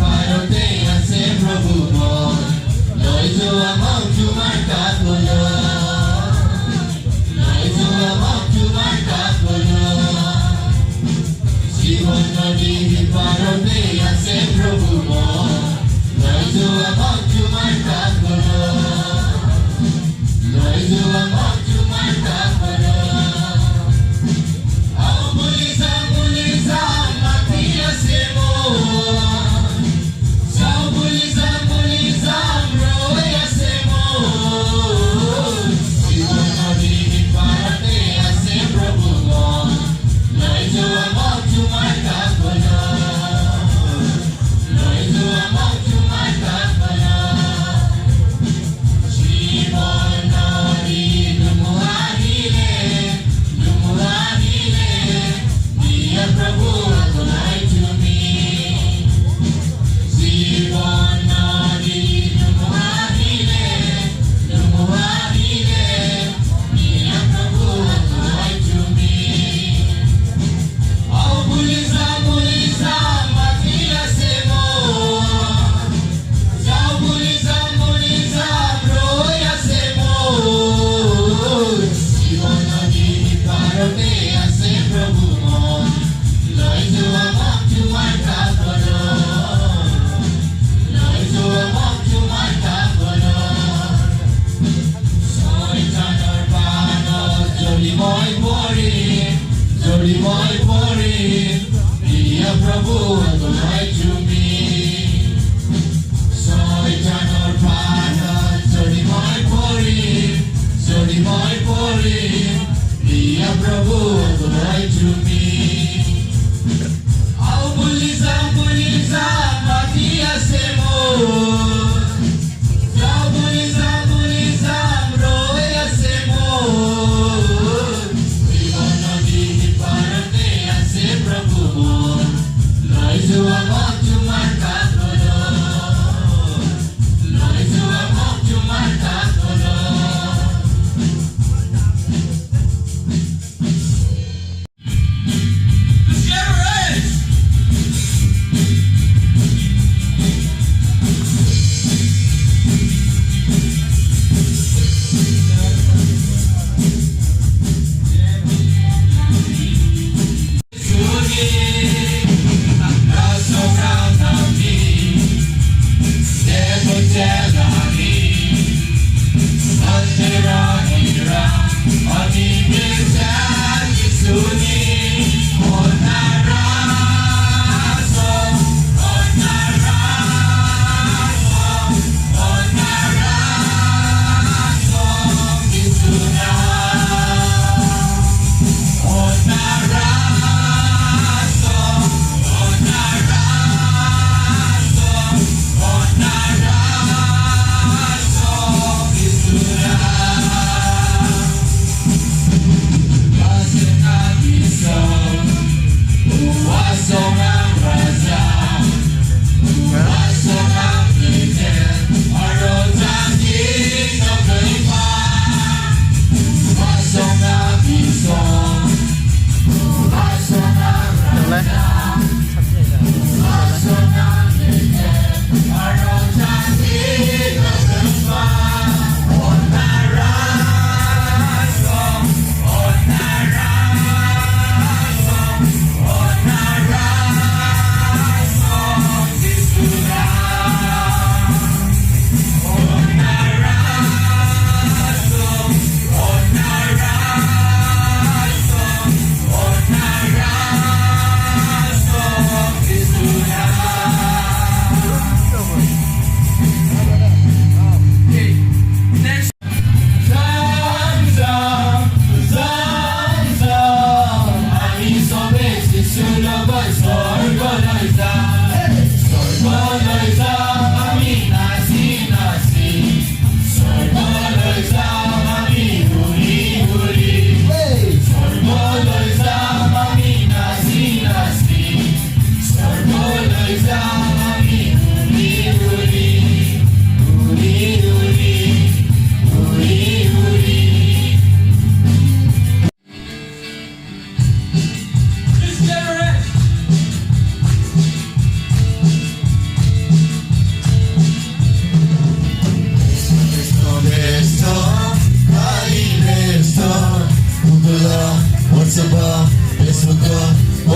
parating sa Prabhu mo. Loi jo among tumar kapulo. Loi jo among tumar kapulo. জীবন নদী parating sa Prabhu mo. Loi jo among tumar kapulo. Loi jo among tumar kapulo. Sobrang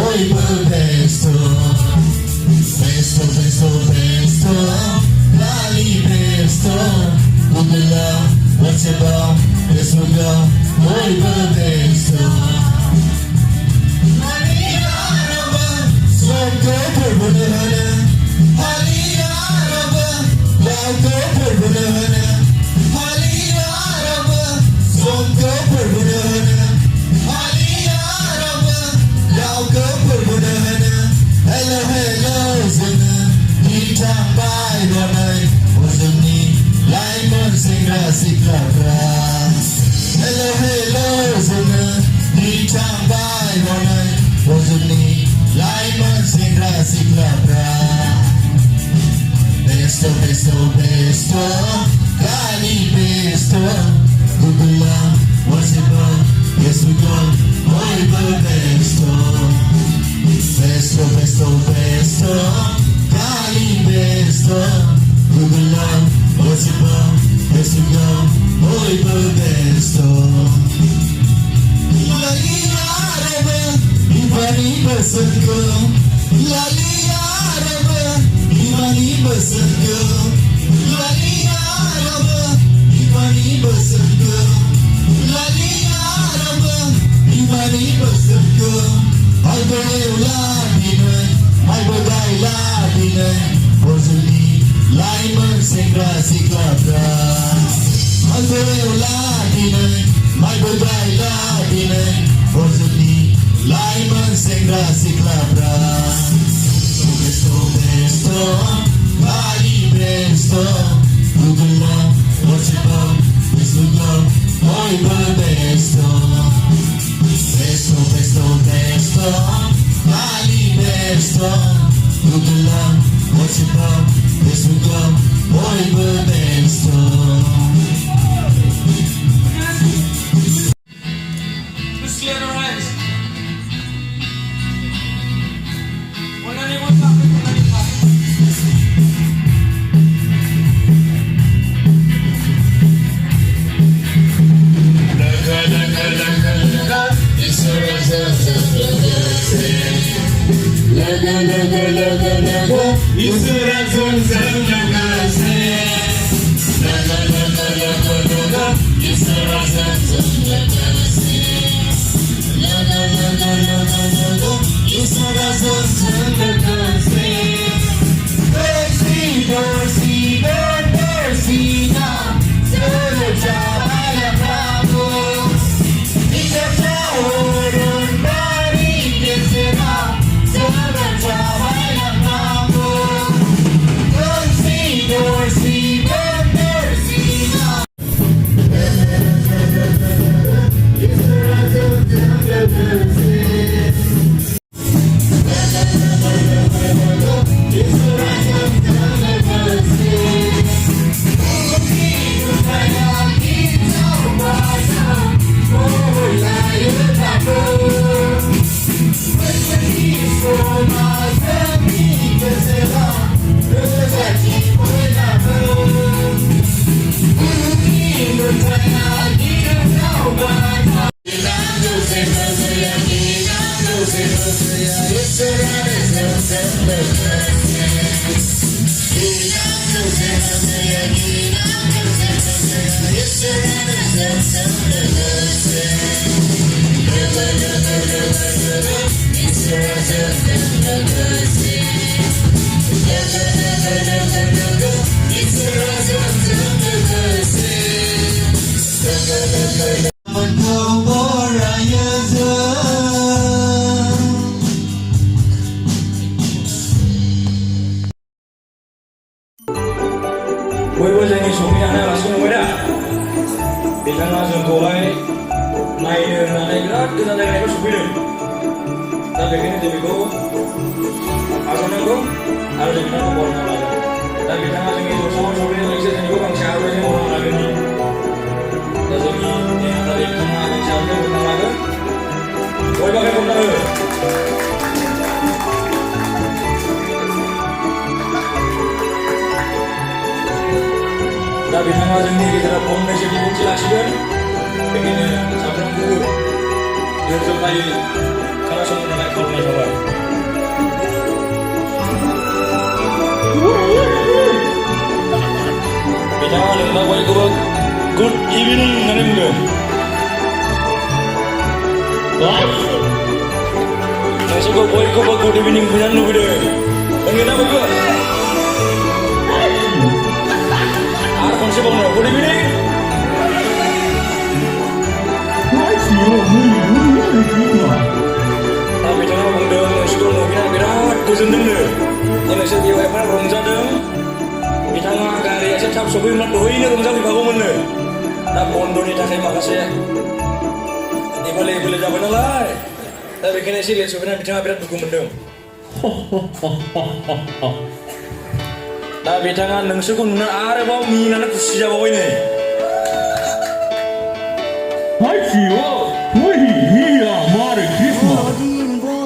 बयबो बेस्थ बेस्थ बेस्थ बेस्थ खालि बेस्थ गुगोलाव वाट्सएपआव फेसबुकआव बयबो बेस्थ समखौ फोरबोनो होनो हालिया रावबो रावखौ फोरबोनो होनो हालिया रावबो समखौ फोरबोनो होनो हालिया रावबो रावखौ फोरबोनो होनो हेलो हेलो जोङो गिथांबाय हनै जोंनि लाइमोन सेंग्रा सिख्लाफ्रा हेलो हेलो जोङो गिथांबाय हनै जोंनि लाइमोन सेंग्रा सिख्लाफ्रा बेस्थ बेस्थ बेस्थ खालि बेस्थ गुगोलाव वाट्सएपआव फेसबुकआव बयबो बेस्थ बेस्थ बेस्थ बेस्थ खालि बेस्थ गुगोलाव वाट्सएपआव फेसबुकआव बयबो बेस्थ Imani bersengku Lalia raba Imani bersengku Lalia raba Imani bersengku Lalia raba Imani bersengku Hai berulah dinai Hai bergailah dinai Berzuni Laiman sengra siklapra Hai berulah dinai Hai bergailah dinai Berzuni Laiman sengra siklapra Besto besto Kali besto Google'am WhatsApp'am Facebook'am Bयबो besto Besto besto besto Kali besto Google'am WhatsApp'am Facebook'am Bयबो besto बयबो जोंनि संहैनो हासिगोन नुबाय दा बिथाङा जोंखौहाय नायनो होननानै बिराद गोजान जायगानिफ्राय सफैदों दा बेखायनो जों बेखौ आजावनांगौ आरो जों बिथांखौ बरायना लागोन दा बिथाङा जोंनि जौसाङाव सफैनाय लोगोसे जों बेखौ गांसे आर'नाइजों बरायना लागोन दा जोंनि नेहाथारि बिथाङा गांसे आर'नाइ बरायना लागोन बयबो आखाइ हमना हो दा बिथाङा जोंनि गेजेराव फंनैसो बिबुंथि लाखिगोन बेखायनो साफ्रोमखौबो धोर्य'लायै खोनासंनो थाखाय खावलायनाय जाबाय नोंथां बयखौबो गुड इभिनिं होननानै बुंदों नोंसोरखौ बयखौबो गुड इभिनिं बुंजानो लुबैदों होनगोन ना बयबो आरो खनसे बुंनो गुड इभिनिं दा बिथाङा बुंदों नोंसोरखौ नुना बिराद गोजोनदोंनो नोंसोर बेयाव एफा रंजादों बिथाङा गारि एसे थाब सफैब्ला दहैनो रंजाफैफागौमोननो दा बन्दनि थाखाय माखासे एफाले जाबाय नालाय दा बेखायनो एसे लेट सफैना बिथाङा बिराद दुखु मोनदों दा बिथाङा नोंसोरखौ नुना आरोबाव मिनिनानै खुसि जाबावबाय नै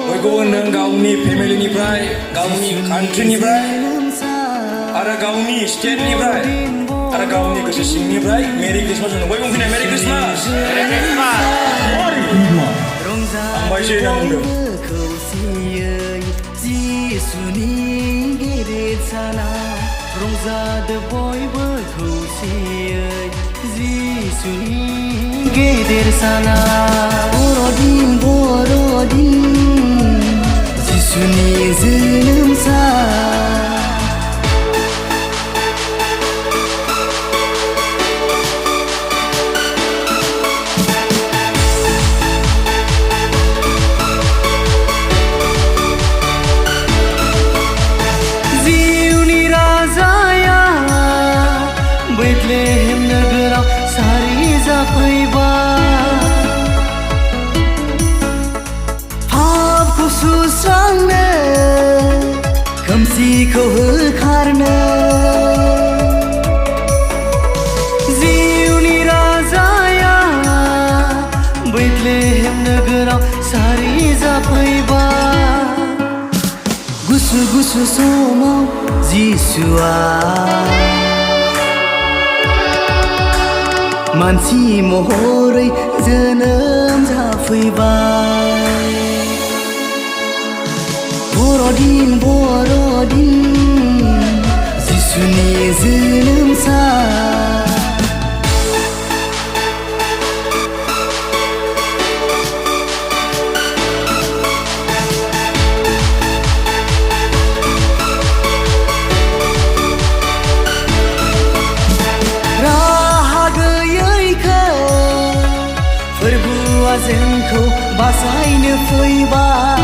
बयखौबो होनदों गावनि फेमिलिनिफ्राय गावनि कान्ट्रिनिफ्राय आरो गावनि स्टेटनिफ्राय आरो गावनि गोसो सिंनिफ्राय मेरि क्रिसमास होनो बयबो बुंफिनाय मेरि क्रिसमास हामबायसै होनना बुंदों रंजादो बयबो खौसेयै जिसुनि गेदेर साना बर'दिन जिसुनि जोनोम सान बेथलेहेम नोगोराव सारि जाफैबाय पापखौ सुस्रांनो खोमसिखौ होखारनो जिउनि राजाया बेथलेहेम नोगोराव सारि जाफैबाय गुसु समाव जिसुआ मानसि महरै जोनोम जाफैबाय बर'दिन जिसुनि जोनोम सान फोरबोआ जोंखौ बासायनो फैबाय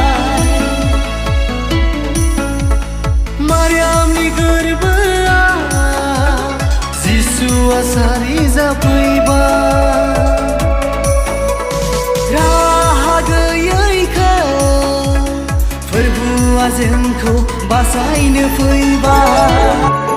मारियामनि गोरबोआ जिसुआ सारि जाफैबाय राहा गैयैखौ फोरबोआ जोंखौ बासायनो फैबाय